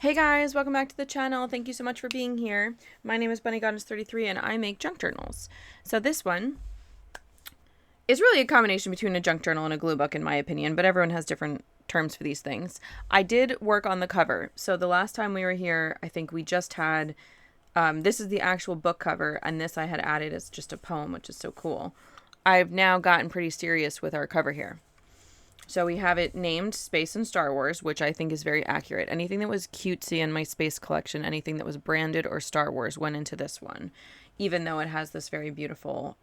Hey guys, welcome back to the channel. Thank you so much for being here. My name is BunnyGoddess33 and I make junk journals. So this one is really a combination between a junk journal and a glue book in my opinion, but everyone has different terms for these things. I did work on the cover. So the last time we were here, I think we just had, this is the actual book cover and this I had added as just a poem, which is so cool. I've now gotten pretty serious with our cover here. So we have it named Space and Star Wars, which I think is very accurate. Anything that was cutesy in my space collection, anything that was branded or Star Wars went into this one, even though it has this very beautiful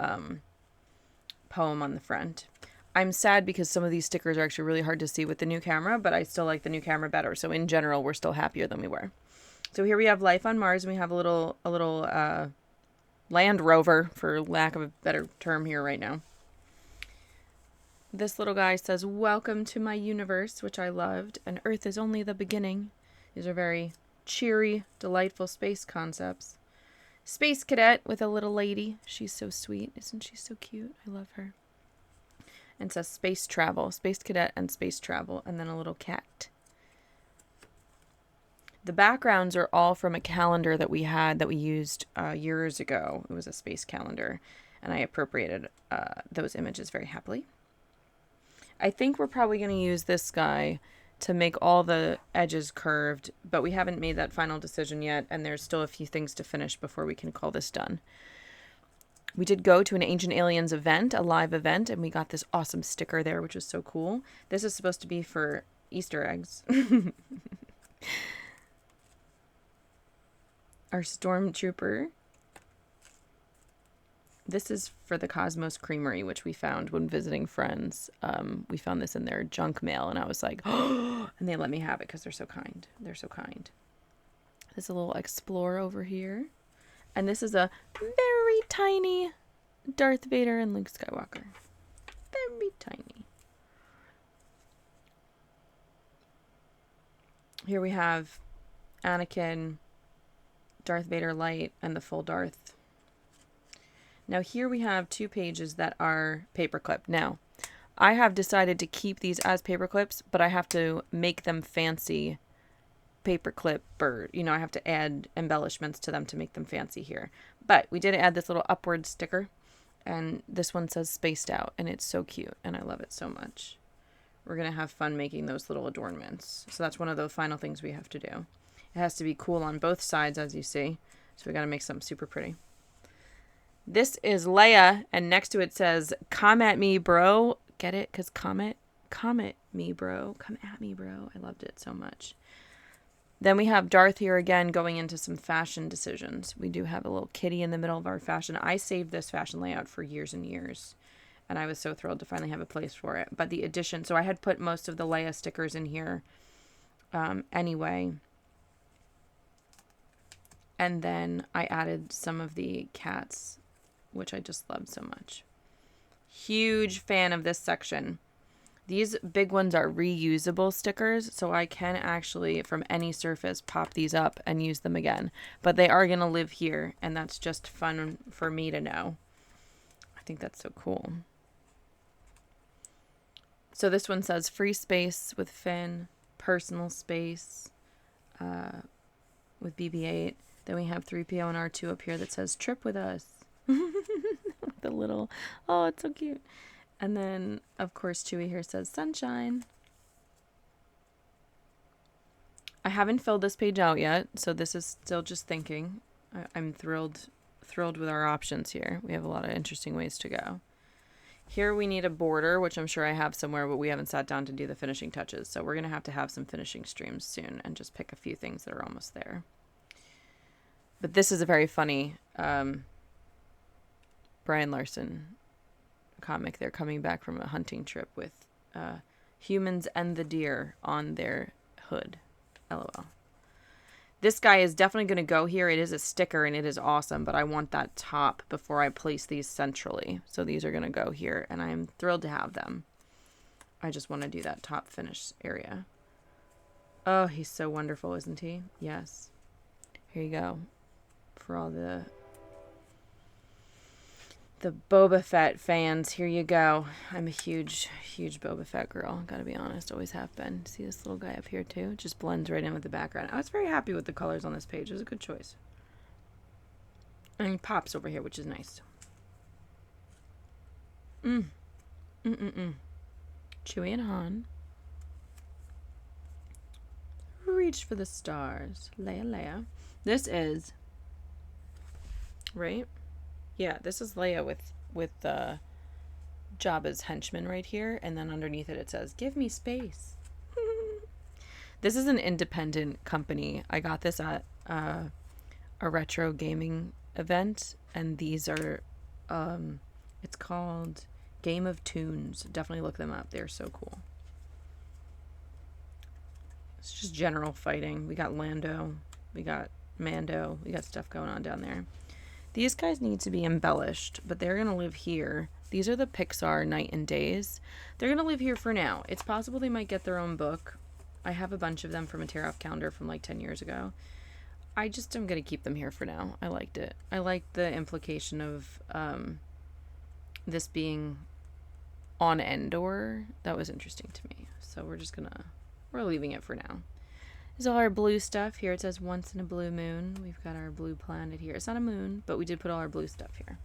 poem on the front. I'm sad because some of these stickers are actually really hard to see with the new camera, but I still like the new camera better. So in general, we're still happier than we were. So here we have life on Mars, and we have a little Land Rover, for lack of a better term here right now. This little guy says, "Welcome to my universe," which I loved, and Earth is only the beginning. These are very cheery, delightful space concepts. Space cadet with a little lady. She's so sweet. Isn't she so cute? I love her. And it says space travel. Space cadet and space travel. And then a little cat. The backgrounds are all from a calendar that we had that we used years ago. It was a space calendar. And I appropriated those images very happily. I think we're probably going to use this guy to make all the edges curved, but we haven't made that final decision yet, and there's still a few things to finish before we can call this done. We did go to an Ancient Aliens event, a live event, and we got this awesome sticker there, which was so cool. This is supposed to be for Easter eggs. Our stormtrooper. This is for the Cosmos Creamery, which we found when visiting friends. We found this in their junk mail, and I was like, oh, and they let me have it because they're so kind. They're so kind. There's a little Explorer over here. And this is a very tiny Darth Vader and Luke Skywalker. Very tiny. Here we have Anakin, Darth Vader Light, and the full Darth. Now here we have 2 pages that are paperclip. Now, I have decided to keep these as paperclips, but I have to make them fancy paperclip, or, you know, I have to add embellishments to them to make them fancy here. But we did add this little upward sticker, and this one says spaced out, and it's so cute, and I love it so much. We're going to have fun making those little adornments. So that's one of the final things we have to do. It has to be cool on both sides, as you see. So we got to make something super pretty. This is Leia, and next to it says, "Come at me, bro." Get it? Because come at me, bro. Come at me, bro. I loved it so much. Then we have Darth here again going into some fashion decisions. We do have a little kitty in the middle of our fashion. I saved this fashion layout for years and years, and I was so thrilled to finally have a place for it. But the addition, so I had put most of the Leia stickers in here anyway. And then I added some of the cats, which I just love so much. Huge fan of this section. These big ones are reusable stickers, so I can actually, from any surface, pop these up and use them again. But they are going to live here, and that's just fun for me to know. I think that's so cool. So this one says free space with Finn, personal space with BB-8. Then we have 3PO and R2 up here that says trip with us. The little, oh, it's so cute. And then, of course, Chewie here says sunshine. I haven't filled this page out yet, so this is still just thinking. I'm thrilled with our options here. We have a lot of interesting ways to go. Here we need a border, which I'm sure I have somewhere, but we haven't sat down to do the finishing touches. So we're going to have some finishing streams soon and just pick a few things that are almost there. But this is a very funny Brian Larson comic. They're coming back from a hunting trip with humans and the deer on their hood. LOL. This guy is definitely going to go here. It is a sticker and it is awesome, but I want that top before I place these centrally. So these are going to go here, and I'm thrilled to have them. I just want to do that top finish area. Oh, he's so wonderful, isn't he? Yes. Here you go. For all the The Boba Fett fans, here you go. I'm a huge, huge Boba Fett girl. Gotta be honest, always have been. See this little guy up here too? It just blends right in with the background. I was very happy with the colors on this page. It was a good choice. And he pops over here, which is nice. Chewie and Han. Reach for the stars. Leia. This is... Right? Yeah, this is Leia with Jabba's henchman right here. And then underneath it says, "Give me space." This is an independent company. I got this at a retro gaming event. And these are... it's called Game of Tunes. Definitely look them up. They're so cool. It's just general fighting. We got Lando. We got Mando. We got stuff going on down there. These guys need to be embellished, but they're going to live here. These are the Pixar Night and Days. They're going to live here for now. It's possible they might get their own book. I have a bunch of them from a Tear Off calendar from like 10 years ago. I just am going to keep them here for now. I liked it. I liked the implication of this being on Endor. That was interesting to me. So we're leaving it for now. This is all our blue stuff. Here it says once in a blue moon. We've got our blue planet here. It's not a moon, but we did put all our blue stuff here.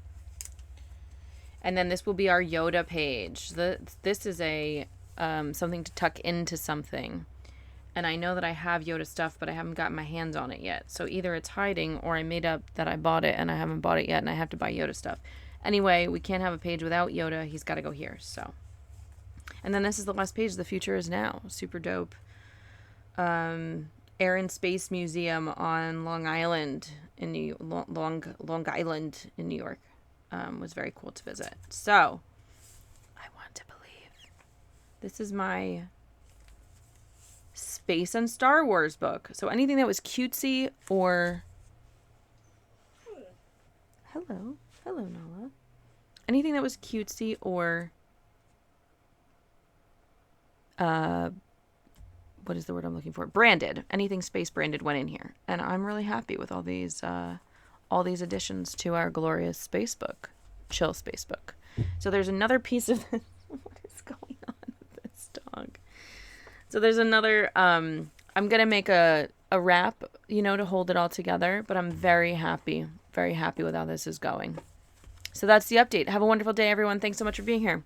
And then this will be our Yoda page. This is a something to tuck into something. And I know that I have Yoda stuff, but I haven't gotten my hands on it yet. So either it's hiding or I made up that I bought it and I haven't bought it yet and I have to buy Yoda stuff. Anyway, we can't have a page without Yoda. He's got to go here. So, and then this is the last page. The future is now. Super dope. Air and Space Museum on Long Island in Long Island in New York was very cool to visit. So, I want to believe this is my Space and Star Wars book. So anything that was cutesy or hello Nala. Anything that was cutesy or what is the word I'm looking for? Branded. Anything space branded went in here. And I'm really happy with all these additions to our glorious space book. Chill space book. So there's another piece of this. What is going on with this dog? So there's another, I'm going to make a wrap, to hold it all together. But I'm very happy with how this is going. So that's the update. Have a wonderful day, everyone. Thanks so much for being here.